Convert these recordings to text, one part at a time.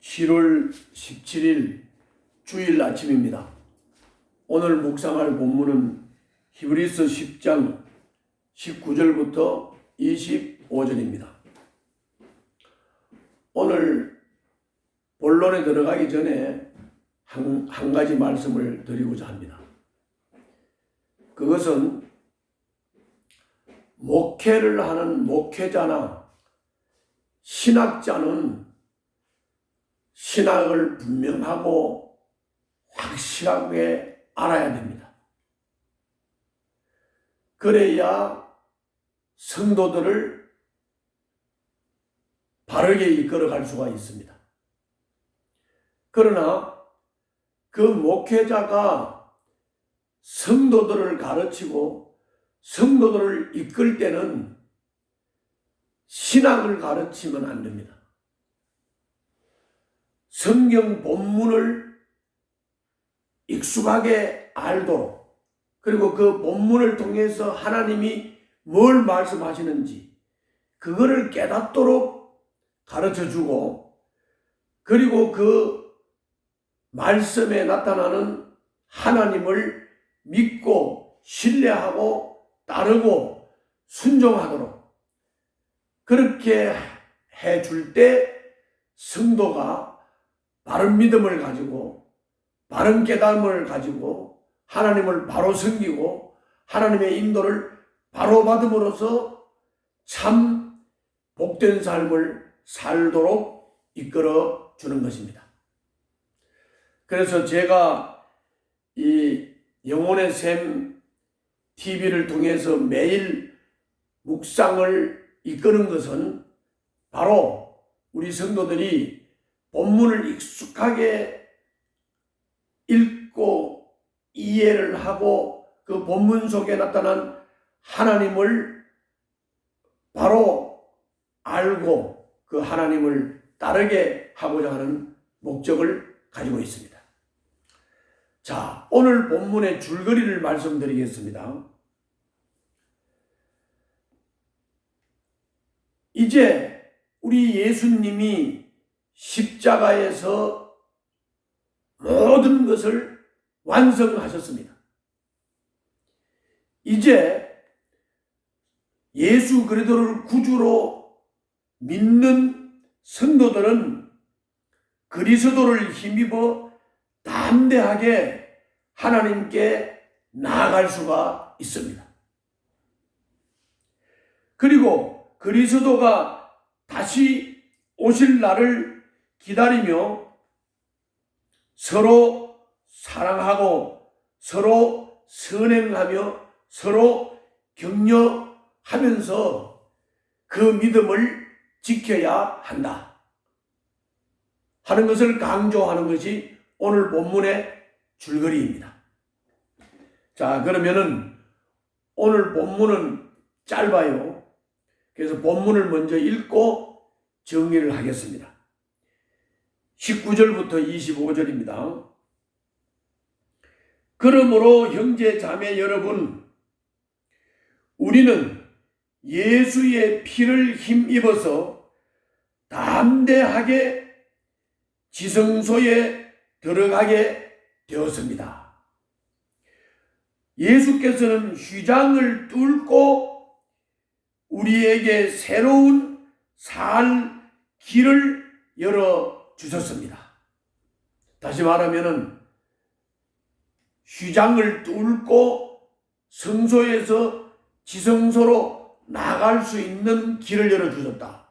7월 17일 주일 아침입니다. 오늘 묵상할 본문은 히브리서 10장 19절부터 25절입니다. 오늘 본론에 들어가기 전에 한 가지 말씀을 드리고자 합니다. 그것은 목회를 하는 목회자나 신학자는 신학을 분명하고 확실하게 알아야 됩니다. 그래야 성도들을 바르게 이끌어갈 수가 있습니다. 그러나 그 목회자가 성도들을 가르치고 성도들을 이끌 때는 신학을 가르치면 안 됩니다. 성경 본문을 익숙하게 알도록, 그리고 그 본문을 통해서 하나님이 뭘 말씀하시는지 그거를 깨닫도록 가르쳐주고, 그리고 그 말씀에 나타나는 하나님을 믿고 신뢰하고 따르고 순종하도록 그렇게 해줄 때 성도가 바른 믿음을 가지고 바른 깨달음을 가지고 하나님을 바로 섬기고 하나님의 인도를 바로 받음으로써 참 복된 삶을 살도록 이끌어 주는 것입니다. 그래서 제가 이 영혼의 샘 TV를 통해서 매일 묵상을 이끄는 것은 바로 우리 성도들이 본문을 익숙하게 읽고 이해를 하고 그 본문 속에 나타난 하나님을 바로 알고 그 하나님을 따르게 하고자 하는 목적을 가지고 있습니다. 자, 오늘 본문의 줄거리를 말씀드리겠습니다. 이제 우리 예수님이 십자가에서 모든 것을 완성하셨습니다. 이제 예수 그리스도를 구주로 믿는 성도들은 그리스도를 힘입어 담대하게 하나님께 나아갈 수가 있습니다. 그리고 그리스도가 다시 오실 날을 기다리며 서로 사랑하고 서로 선행하며 서로 격려하면서 그 믿음을 지켜야 한다 하는 것을 강조하는 것이 오늘 본문의 줄거리입니다. 자, 그러면은 오늘 본문은 짧아요. 그래서 본문을 먼저 읽고 정리를 하겠습니다. 19절부터 25절입니다. 그러므로 형제 자매 여러분, 우리는 예수의 피를 힘입어서 담대하게 지성소에 들어가게 되었습니다. 예수께서는 휘장을 뚫고 우리에게 새로운 살 길을 열어 주셨습니다. 다시 말하면은 휘장을 뚫고 성소에서 지성소로 나갈 수 있는 길을 열어 주셨다.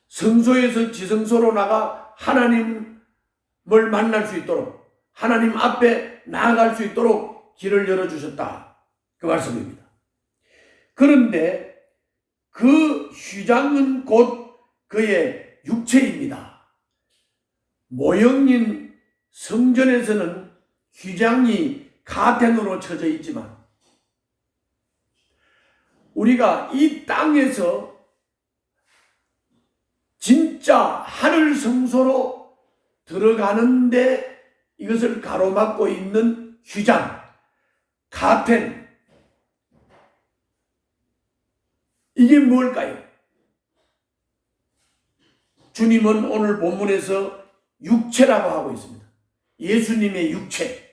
성소에서 지성소로 나가 하나님을 만날 수 있도록 하나님 앞에 나아갈 수 있도록 길을 열어 주셨다. 그 말씀입니다. 그런데 그 휘장은 곧 그의 육체입니다. 모형인 성전에서는 휘장이 가텐으로 쳐져 있지만 우리가 이 땅에서 진짜 하늘 성소로 들어가는데 이것을 가로막고 있는 휘장, 가텐, 이게 뭘까요? 주님은 오늘 본문에서 육체라고 하고 있습니다. 예수님의 육체.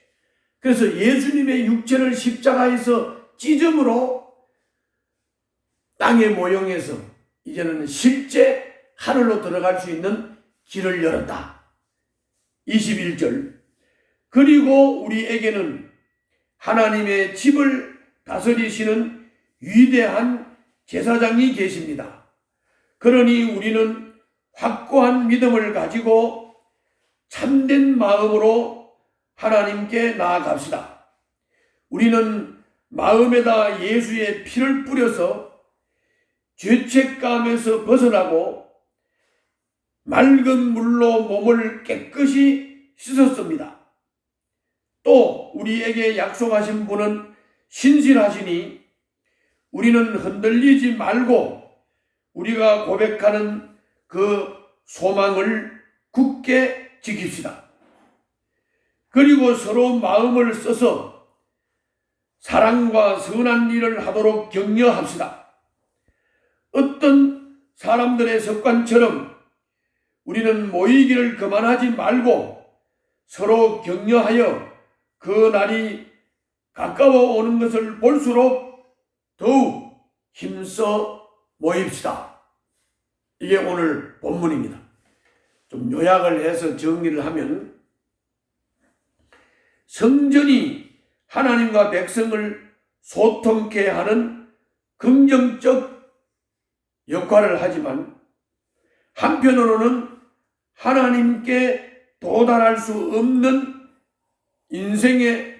그래서 예수님의 육체를 십자가에서 찢음으로 땅의 모형에서 이제는 실제 하늘로 들어갈 수 있는 길을 열었다. 21절. 그리고 우리에게는 하나님의 집을 다스리시는 위대한 제사장이 계십니다. 그러니 우리는 확고한 믿음을 가지고 참된 마음으로 하나님께 나아갑시다. 우리는 마음에다 예수의 피를 뿌려서 죄책감에서 벗어나고 맑은 물로 몸을 깨끗이 씻었습니다. 또 우리에게 약속하신 분은 신실하시니 우리는 흔들리지 말고 우리가 고백하는 그 소망을 굳게 지킵시다. 그리고 서로 마음을 써서 사랑과 선한 일을 하도록 격려합시다. 어떤 사람들의 습관처럼 우리는 모이기를 그만하지 말고 서로 격려하여 그 날이 가까워 오는 것을 볼수록 더욱 힘써 모입시다. 이게 오늘 본문입니다. 좀 요약을 해서 정리를 하면 성전이 하나님과 백성을 소통케 하는 긍정적 역할을 하지만 한편으로는 하나님께 도달할 수 없는 인생의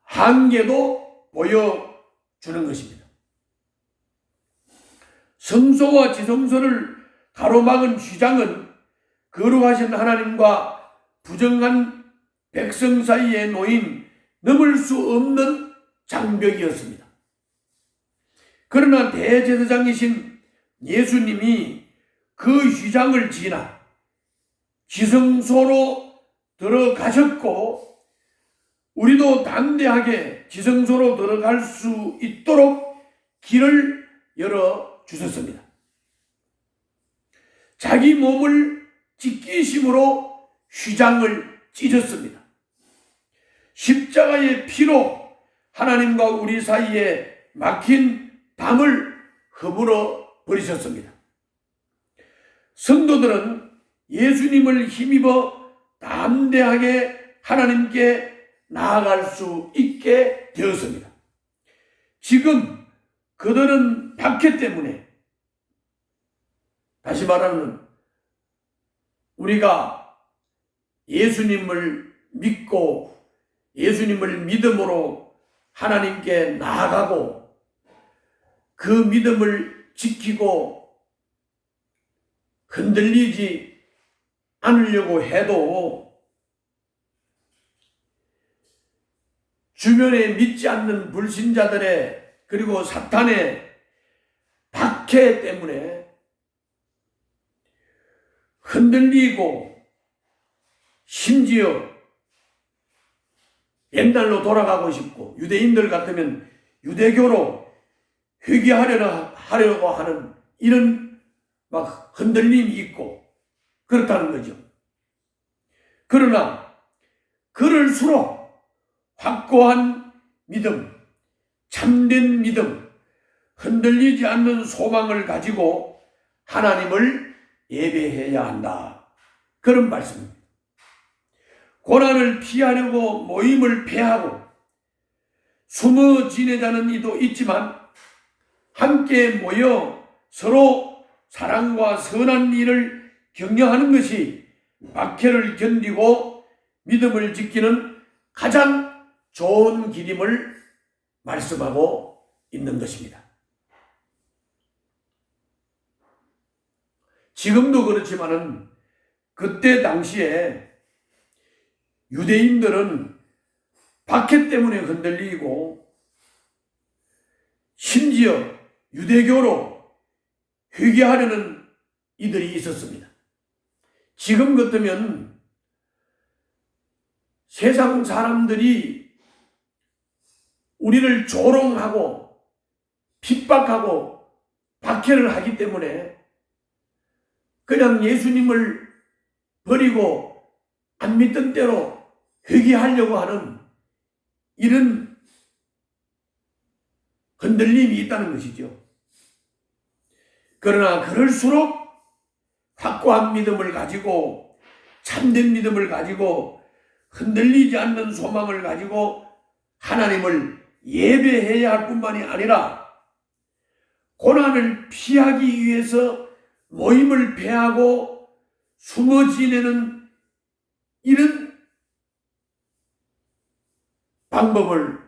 한계도 보여주는 것입니다. 성소와 지성소를 가로막은 휘장은 거룩하신 하나님과 부정한 백성 사이에 놓인 넘을 수 없는 장벽이었습니다. 그러나 대제사장이신 예수님이 그 휘장을 지나 지성소로 들어가셨고 우리도 담대하게 지성소로 들어갈 수 있도록 길을 열어주셨습니다. 자기 몸을 지키심으로 휘장을 찢었습니다. 십자가의 피로 하나님과 우리 사이에 막힌 담을 허물어 버리셨습니다. 성도들은 예수님을 힘입어 담대하게 하나님께 나아갈 수 있게 되었습니다. 지금 그들은 박해 때문에, 다시 말하면 우리가 예수님을 믿고 예수님을 믿음으로 하나님께 나아가고 그 믿음을 지키고 흔들리지 않으려고 해도 주변에 믿지 않는 불신자들의 그리고 사탄의 박해 때문에 흔들리고 심지어 옛날로 돌아가고 싶고 유대인들 같으면 유대교로 회귀하려고 하는 이런 막 흔들림이 있고 그렇다는 거죠. 그러나 그럴수록 확고한 믿음, 참된 믿음, 흔들리지 않는 소망을 가지고 하나님을 예배해야 한다. 그런 말씀입니다. 고난을 피하려고 모임을 패하고 숨어 지내자는 이도 있지만 함께 모여 서로 사랑과 선한 일을 격려하는 것이 박해를 견디고 믿음을 지키는 가장 좋은 길임을 말씀하고 있는 것입니다. 지금도 그렇지만은 그때 당시에 유대인들은 박해 때문에 흔들리고 심지어 유대교로 회귀하려는 이들이 있었습니다. 지금 같으면 세상 사람들이 우리를 조롱하고 핍박하고 박해를 하기 때문에 그냥 예수님을 버리고 안 믿던 대로 회개하려고 하는 이런 흔들림이 있다는 것이죠. 그러나 그럴수록 확고한 믿음을 가지고 참된 믿음을 가지고 흔들리지 않는 소망을 가지고 하나님을 예배해야 할 뿐만이 아니라 고난을 피하기 위해서 모임을 배하고 숨어 지내는 이런 방법을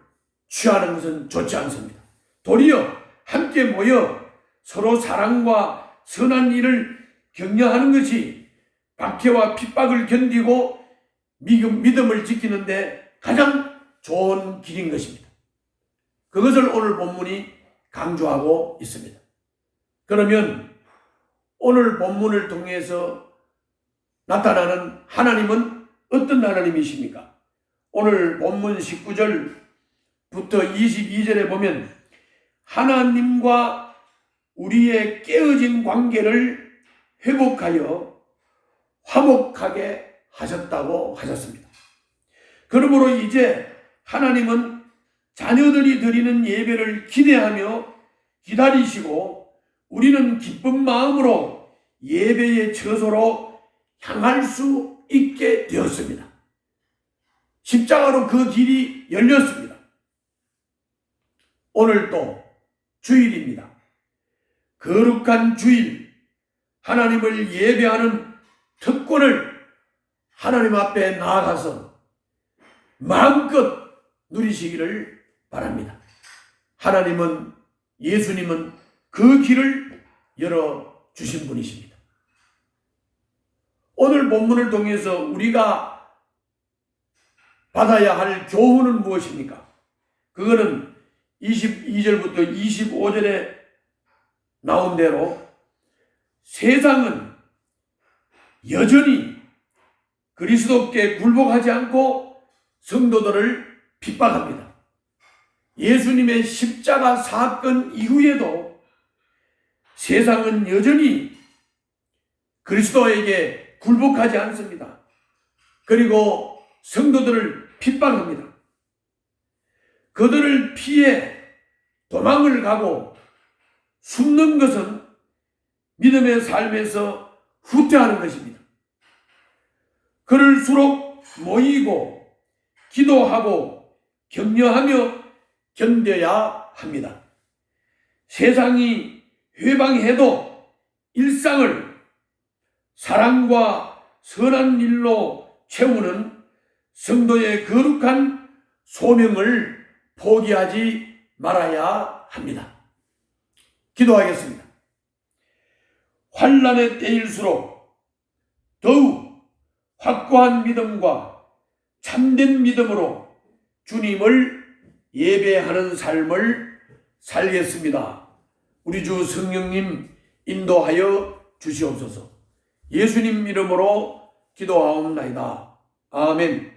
취하는 것은 좋지 않습니다. 도리어 함께 모여 서로 사랑과 선한 일을 격려하는 것이 박해와 핍박을 견디고 믿음을 지키는데 가장 좋은 길인 것입니다. 그것을 오늘 본문이 강조하고 있습니다. 그러면 오늘 본문을 통해서 나타나는 하나님은 어떤 하나님이십니까? 오늘 본문 19절부터 22절에 보면 하나님과 우리의 깨어진 관계를 회복하여 화목하게 하셨다고 하셨습니다. 그러므로 이제 하나님은 자녀들이 드리는 예배를 기대하며 기다리시고 우리는 기쁜 마음으로 예배의 처소로 향할 수 있게 되었습니다. 십자가로 그 길이 열렸습니다. 오늘도 주일입니다. 거룩한 주일, 하나님을 예배하는 특권을 하나님 앞에 나아가서 마음껏 누리시기를 바랍니다. 하나님은, 예수님은 그 길을 열어주신 분이십니다. 오늘 본문을 통해서 우리가 받아야 할 교훈은 무엇입니까? 그거는 22절부터 25절에 나온 대로 세상은 여전히 그리스도께 굴복하지 않고 성도들을 핍박합니다. 예수님의 십자가 사건 이후에도 세상은 여전히 그리스도에게 굴복하지 않습니다. 그리고 성도들을 핍박합니다. 그들을 피해 도망을 가고 숨는 것은 믿음의 삶에서 후퇴하는 것입니다. 그럴수록 모이고 기도하고 격려하며 견뎌야 합니다. 세상이 회방해도 일상을 사랑과 선한 일로 채우는 성도의 거룩한 소명을 포기하지 말아야 합니다. 기도하겠습니다. 환난의 때일수록 더욱 확고한 믿음과 참된 믿음으로 주님을 예배하는 삶을 살겠습니다. 우리 주 성령님 인도하여 주시옵소서. 예수님 이름으로 기도하옵나이다. 아멘.